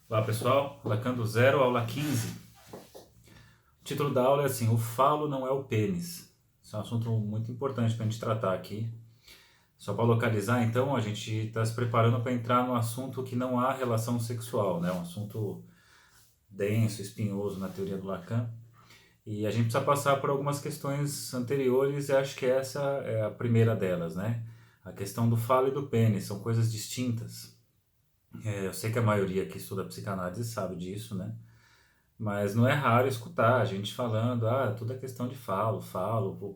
Olá pessoal, Lacan do Zero, aula 15. O título da aula é assim, o falo não é o pênis. Isso é um assunto muito importante para a gente tratar aqui. Só para localizar, então, a gente está se preparando para entrar no assunto que não há relação sexual, né? Um assunto denso, espinhoso na teoria do Lacan. E a gente precisa passar por algumas questões anteriores e acho que essa é a primeira delas, né? A questão do falo e do pênis, são coisas distintas. Eu sei que a maioria que estuda psicanálise sabe disso, né? Mas não é raro escutar a gente falando, tudo é questão de falo, o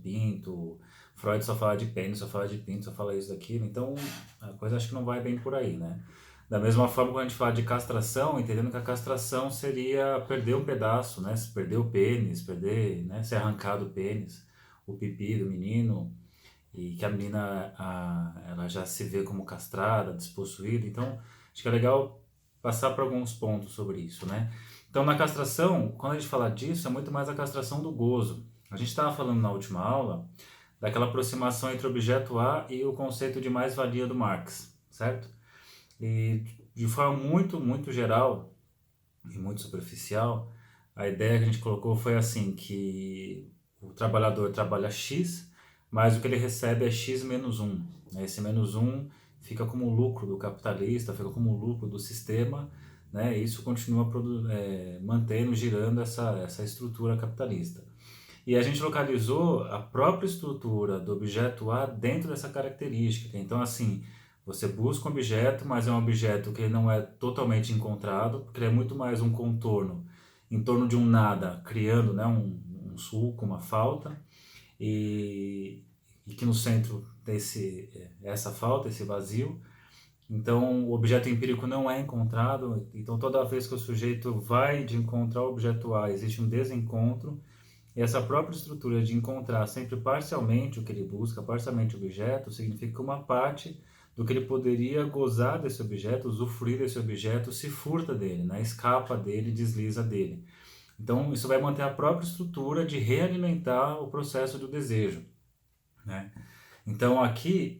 pinto, Freud só fala de pênis, só fala de pinto, só fala isso, daquilo, então a coisa acho que não vai bem por aí, né? Da mesma forma, quando a gente fala de castração, entendendo que a castração seria perder um pedaço, né? Se perder o pênis, perder, né? Ser arrancado o pênis, o pipi do menino, e que a menina ela já se vê como castrada, despossuída, então acho que é legal passar por alguns pontos sobre isso, né? Então na castração, quando a gente fala disso, é muito mais a castração do gozo. A gente estava falando na última aula daquela aproximação entre o objeto A e o conceito de mais-valia do Marx, certo? E de forma muito geral e muito superficial, a ideia que a gente colocou foi assim, que o trabalhador trabalha X, mas o que ele recebe é X menos um. Esse menos um fica como lucro do capitalista, fica como lucro do sistema, né? E isso continua mantendo, girando essa estrutura capitalista. E a gente localizou a própria estrutura do objeto A dentro dessa característica. Então, assim, você busca um objeto, mas é um objeto que não é totalmente encontrado, porque ele é muito mais um contorno em torno de um nada, criando, né, um sulco, uma falta, e que no centro tem essa falta, esse vazio. Então, o objeto empírico não é encontrado, então toda vez que o sujeito vai de encontrar o objeto A, existe um desencontro, e essa própria estrutura de encontrar sempre parcialmente o que ele busca, parcialmente o objeto, significa que uma parte do que ele poderia gozar desse objeto, usufruir desse objeto, se furta dele, né? Escapa dele, desliza dele. Então, isso vai manter a própria estrutura de realimentar o processo do desejo, né? Então, aqui,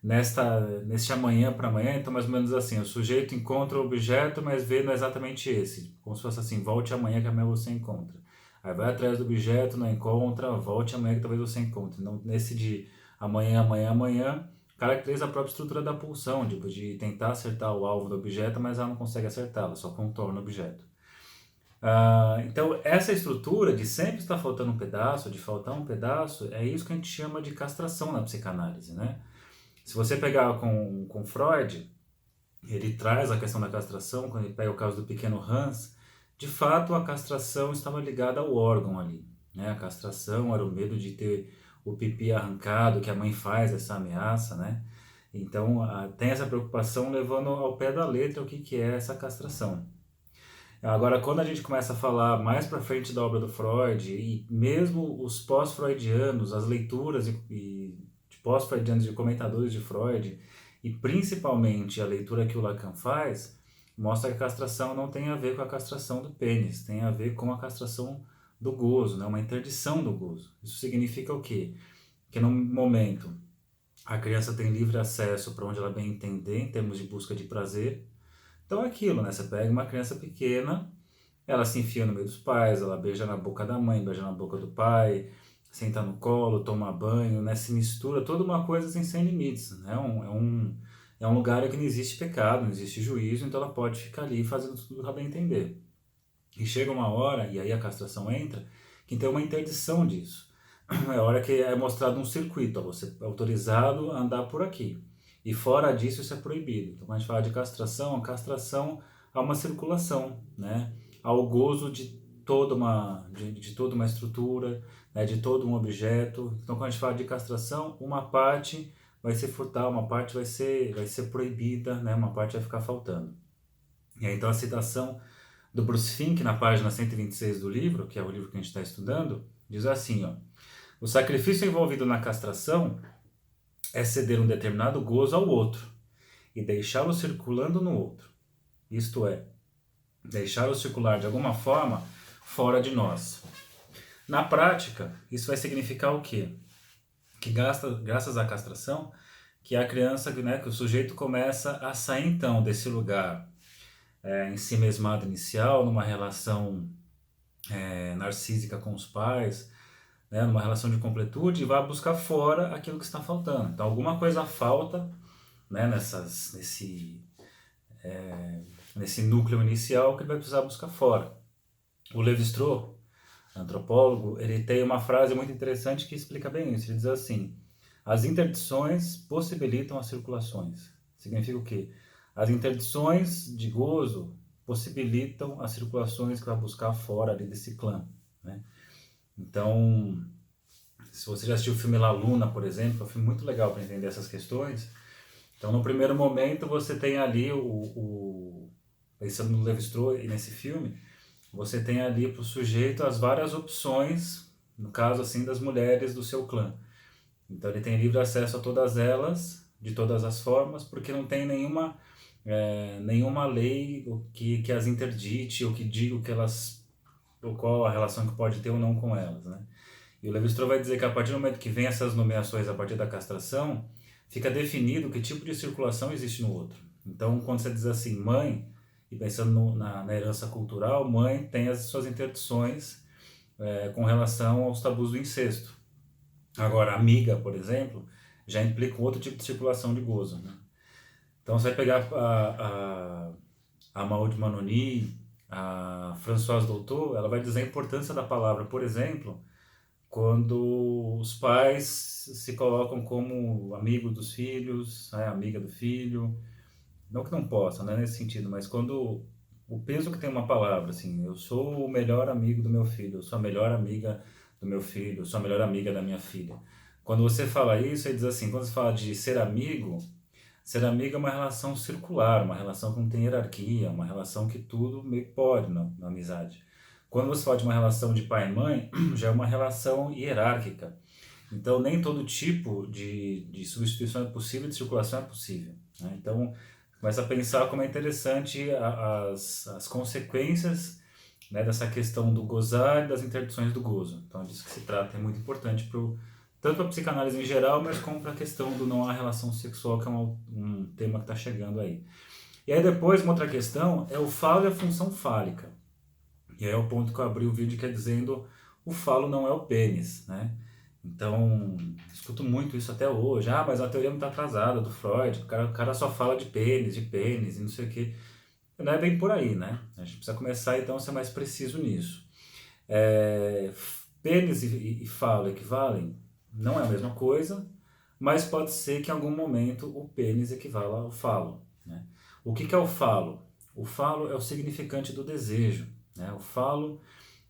neste amanhã para amanhã, então mais ou menos assim, o sujeito encontra o objeto, mas vê não é exatamente esse, como se fosse assim, volte amanhã que amanhã você encontra. Aí vai atrás do objeto, não encontra, volte amanhã que talvez você encontre. Então, nesse de amanhã, caracteriza a própria estrutura da pulsão, tipo, de tentar acertar o alvo do objeto, mas ela não consegue acertá-lo, só contorna o objeto. Então, essa estrutura de sempre estar faltando um pedaço, de faltar um pedaço, é isso que a gente chama de castração na psicanálise, né? Se você pegar com Freud, ele traz a questão da castração, quando ele pega o caso do pequeno Hans, de fato a castração estava ligada ao órgão ali, né? A castração era o medo de ter o pipi arrancado, que a mãe faz essa ameaça, né? Então tem essa preocupação levando ao pé da letra o que é essa castração. Agora, quando a gente começa a falar mais para frente da obra do Freud, e mesmo os pós-freudianos, as leituras de pós-freudianos de comentadores de Freud, e principalmente a leitura que o Lacan faz, mostra que a castração não tem a ver com a castração do pênis, tem a ver com a castração do gozo, né? Uma interdição do gozo. Isso significa o quê? Que no momento a criança tem livre acesso para onde ela bem entender em termos de busca de prazer. Então é aquilo, né? Você pega uma criança pequena, ela se enfia no meio dos pais, ela beija na boca da mãe, beija na boca do pai, senta no colo, toma banho, né? Se mistura, toda uma coisa assim, sem limites, né? É um lugar em que não existe pecado, não existe juízo, então ela pode ficar ali fazendo tudo que ela bem entender. E chega uma hora, e aí a castração entra, que tem uma interdição disso. É a hora que é mostrado um circuito, ó, você é autorizado a andar por aqui. E fora disso, isso é proibido. Então, quando a gente fala de castração, a castração há uma circulação, né? Ao gozo de toda uma estrutura, né? De todo um objeto. Então, quando a gente fala de castração, uma parte vai se furtar, uma parte vai ser proibida, né? Uma parte vai ficar faltando. E aí, então, a citação do Bruce Fink, na página 126 do livro, que é o livro que a gente está estudando, diz assim, ó: o sacrifício envolvido na castração é ceder um determinado gozo ao outro e deixá-lo circulando no outro. Isto é, deixá-lo circular de alguma forma fora de nós. Na prática, isso vai significar o quê? Que graças à castração, que a criança, né, que o sujeito começa a sair então desse lugar ensimesmado inicial, numa relação narcísica com os pais, né, numa relação de completude, e vai buscar fora aquilo que está faltando. Então alguma coisa falta, né, nesse núcleo inicial que ele vai precisar buscar fora. O Levi-Strauss, antropólogo, ele tem uma frase muito interessante que explica bem isso. Ele diz assim: as interdições possibilitam as circulações. Significa o quê? As interdições de gozo possibilitam as circulações que vai buscar fora ali desse clã, né? Então, se você já assistiu o filme La Luna, por exemplo, é um filme muito legal para entender essas questões. Então, no primeiro momento, você tem ali pensando no Levi-Strauss e nesse filme, você tem ali para o sujeito as várias opções, no caso assim, das mulheres do seu clã. Então ele tem livre acesso a todas elas, de todas as formas, porque não tem nenhuma lei que as interdite ou que diga o que elas, ou qual a relação que pode ter ou não com elas, né? E o Levi-Strauss vai dizer que a partir do momento que vem essas nomeações a partir da castração, fica definido que tipo de circulação existe no outro. Então, quando você diz assim, mãe, e pensando na herança cultural, mãe tem as suas interdições com relação aos tabus do incesto. Agora, amiga, por exemplo, já implica um outro tipo de circulação de gozo, né? Então, você vai pegar a Maud Manoni, a Françoise Doutor, ela vai dizer a importância da palavra, por exemplo, quando os pais se colocam como amigo dos filhos, né, amiga do filho, não que não possa, né, nesse sentido, mas quando o peso que tem uma palavra, assim, eu sou o melhor amigo do meu filho, eu sou a melhor amiga do meu filho, eu sou a melhor amiga da minha filha. Quando você fala isso, ele diz assim, quando você fala de ser amigo é uma relação circular, uma relação que não tem hierarquia, uma relação que tudo meio que pode na amizade. Quando você fala de uma relação de pai e mãe, já é uma relação hierárquica. Então, nem todo tipo de substituição é possível, de circulação é possível, né? Então, começa a pensar como é interessante as consequências, né, dessa questão do gozar e das interdições do gozo. Então, disso que se trata é muito importante tanto para a psicanálise em geral, mas como para a questão do não há relação sexual, que é um tema que está chegando aí. E aí depois, uma outra questão é o falo e a função fálica. E aí é o ponto que eu abri o vídeo, que é dizendo o falo não é o pênis, né? Então, escuto muito isso até hoje. Ah, mas a teoria muito atrasada do Freud, o cara só fala de pênis e não sei o quê. Não é bem por aí, né? A gente precisa começar então a ser mais preciso nisso. Pênis e falo equivalem? Não é a mesma coisa, mas pode ser que em algum momento o pênis equivala ao falo, né? O que é o falo? O falo é o significante do desejo, né? O falo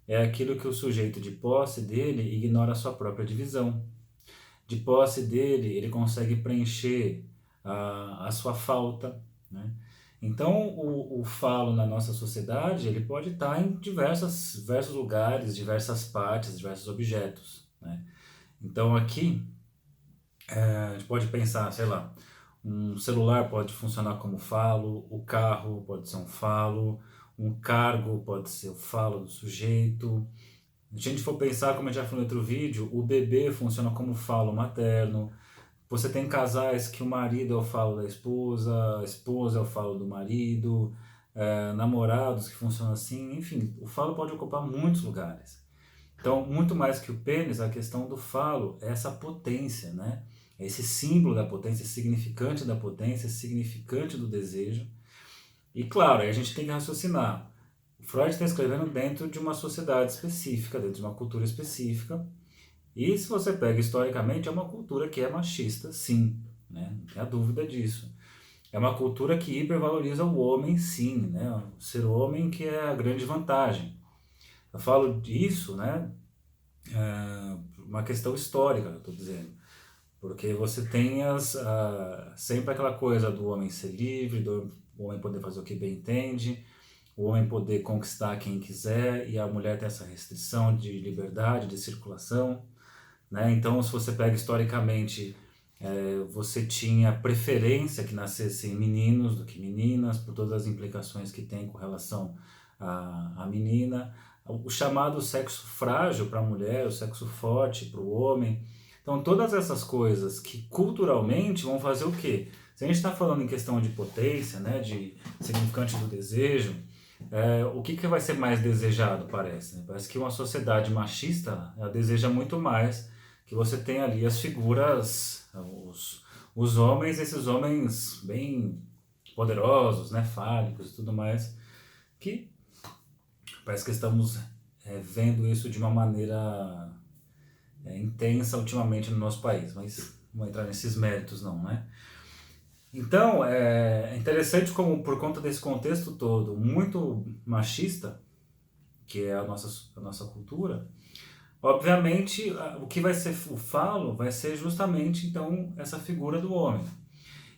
é aquilo que o sujeito de posse dele ignora a sua própria divisão. De posse dele, ele consegue preencher a sua falta, né? Então, o falo na nossa sociedade, ele pode estar em diversos lugares, diversas partes, diversos objetos, né? Então, aqui, a gente pode pensar, sei lá, um celular pode funcionar como falo, o carro pode ser um falo, um cargo pode ser o falo do sujeito. Se a gente for pensar, como a gente já falou no outro vídeo, o bebê funciona como falo materno. Você tem casais que o marido é o falo da esposa, a esposa é o falo do marido, namorados que funcionam assim, enfim, o falo pode ocupar muitos lugares. Então, muito mais que o pênis, a questão do falo é essa potência, né? É esse símbolo da potência, esse significante da potência, esse significante do desejo. E claro, aí a gente tem que raciocinar. O Freud está escrevendo dentro de uma sociedade específica, dentro de uma cultura específica. E se você pega historicamente, é uma cultura que é machista, sim, né? Não tem a dúvida disso. É uma cultura que hipervaloriza o homem, sim, né? O ser homem que é a grande vantagem. Eu falo disso, né? Uma questão histórica, eu estou dizendo. Porque você tem sempre aquela coisa do homem ser livre, do homem poder fazer o que bem entende, o homem poder conquistar quem quiser, e a mulher tem essa restrição de liberdade, de circulação, né? Então, se você pega historicamente, você tinha preferência que nascessem meninos do que meninas, por todas as implicações que tem com relação à menina. O chamado sexo frágil para a mulher, o sexo forte para o homem. Então, todas essas coisas que culturalmente vão fazer o quê? Se a gente está falando em questão de potência, né, de significante do desejo, o que vai ser mais desejado, parece? Né? Parece que uma sociedade machista, ela deseja muito mais que você tenha ali as figuras, os homens, esses homens bem poderosos, né, fálicos e tudo mais, que parece que estamos vendo isso de uma maneira intensa ultimamente no nosso país, mas não vou entrar nesses méritos não, né? Então, é interessante como, por conta desse contexto todo muito machista, que é a nossa cultura, obviamente o que vai ser o falo vai ser justamente, então, essa figura do homem.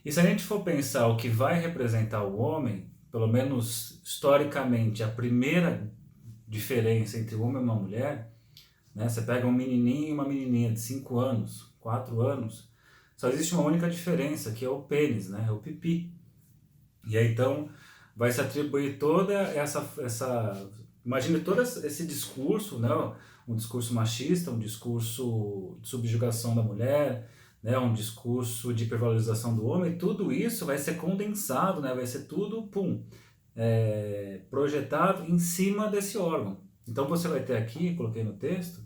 E se a gente for pensar o que vai representar o homem, pelo menos historicamente, a primeira diferença entre um homem e uma mulher, né? Você pega um menininho e uma menininha de 5 anos, 4 anos, só existe uma única diferença, que é o pênis, né? É o pipi. E aí então vai se atribuir toda imagine todo esse discurso, né? Um discurso machista, um discurso de subjugação da mulher, né? Um discurso de hipervalorização do homem, tudo isso vai ser condensado, né? Vai ser tudo, projetado em cima desse órgão. Então você vai ter aqui, coloquei no texto,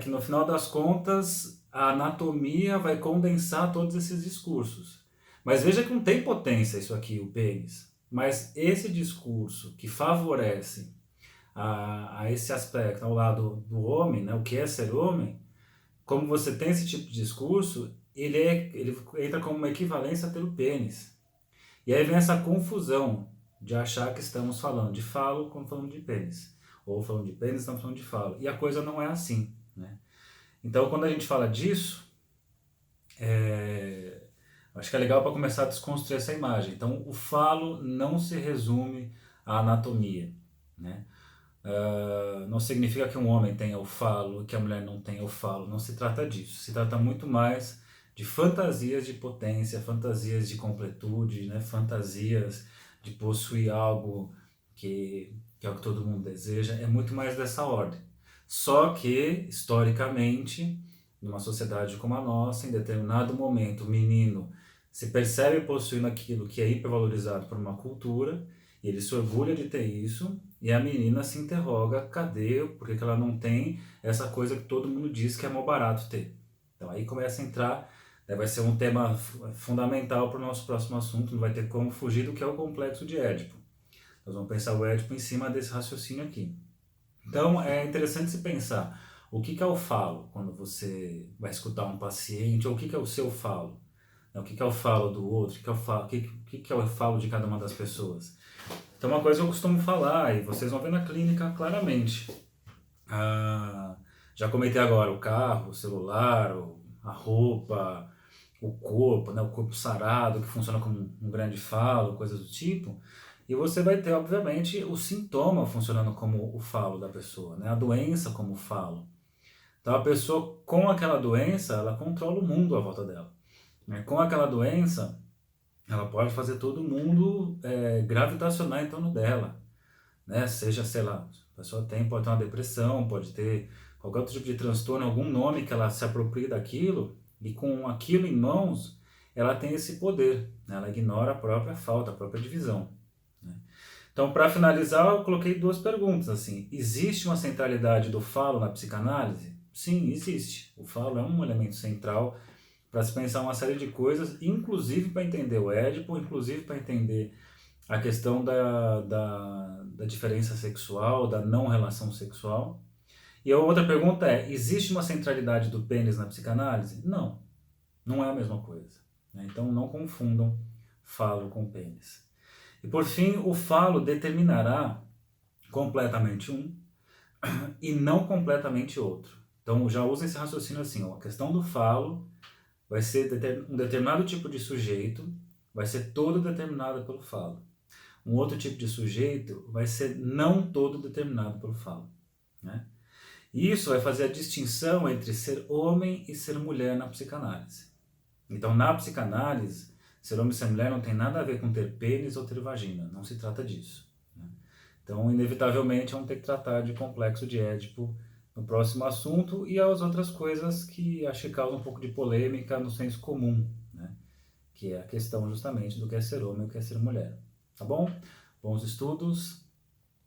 que no final das contas a anatomia vai condensar todos esses discursos. Mas veja que não tem potência isso aqui, o pênis. Mas esse discurso que favorece a esse aspecto ao lado do homem, né, o que é ser homem, como você tem esse tipo de discurso, ele entra como uma equivalência pelo pênis. E aí vem essa confusão de achar que estamos falando de falo quando falando de pênis. Ou falando de pênis, estamos falando de falo. E a coisa não é assim. Né? Então, quando a gente fala disso, acho que é legal para começar a desconstruir essa imagem. Então, o falo não se resume à anatomia. Né? Não significa que um homem tenha o falo e que a mulher não tenha o falo. Não se trata disso. Se trata muito mais de fantasias de potência, fantasias de completude, né? Fantasias de possuir algo que é o que todo mundo deseja. É muito mais dessa ordem. Só que, historicamente, numa sociedade como a nossa, em determinado momento, o menino se percebe possuindo aquilo que é hipervalorizado por uma cultura, e ele se orgulha de ter isso, e a menina se interroga, cadê, por que ela não tem essa coisa que todo mundo diz que é mó barato ter. Então aí começa a entrar, vai ser um tema fundamental para o nosso próximo assunto, não vai ter como fugir do que é o complexo de Édipo. Nós vamos pensar o Édipo em cima desse raciocínio aqui. Então, é interessante se pensar o que é o falo quando você vai escutar um paciente, ou o que é o seu falo, o que é o falo do outro, o que é o falo de cada uma das pessoas. Então, uma coisa que eu costumo falar, e vocês vão ver na clínica claramente, já comentei agora, o carro, o celular, a roupa, o corpo, né, o corpo sarado, que funciona como um grande falo, coisas do tipo. E você vai ter, obviamente, o sintoma funcionando como o falo da pessoa, né? A doença como o falo. Então, a pessoa com aquela doença, ela controla o mundo à volta dela. Né? Com aquela doença, ela pode fazer todo mundo gravitacionar em torno dela. Né? Seja, sei lá, a pessoa pode ter uma depressão, pode ter qualquer outro tipo de transtorno, algum nome que ela se aproprie daquilo, e com aquilo em mãos, ela tem esse poder. Né? Ela ignora a própria falta, a própria divisão. Então, para finalizar, eu coloquei 2 perguntas, assim, existe uma centralidade do falo na psicanálise? Sim, existe. O falo é um elemento central para se pensar uma série de coisas, inclusive para entender o Édipo, inclusive para entender a questão da diferença sexual, da não relação sexual. E a outra pergunta é, existe uma centralidade do pênis na psicanálise? Não, não é a mesma coisa. Né? Então, não confundam falo com pênis. E por fim, o falo determinará completamente um e não completamente outro. Então já usa esse raciocínio assim, a questão do falo vai ser um determinado tipo de sujeito, vai ser todo determinado pelo falo. Um outro tipo de sujeito vai ser não todo determinado pelo falo. Né? E isso vai fazer a distinção entre ser homem e ser mulher na psicanálise. Então na psicanálise, ser homem e ser mulher não tem nada a ver com ter pênis ou ter vagina, não se trata disso. Né? Então, inevitavelmente, vamos ter que tratar de complexo de Édipo no próximo assunto e as outras coisas que acho que causam um pouco de polêmica no senso comum, né? Que é a questão justamente do que é ser homem e o que é ser mulher. Tá bom? Bons estudos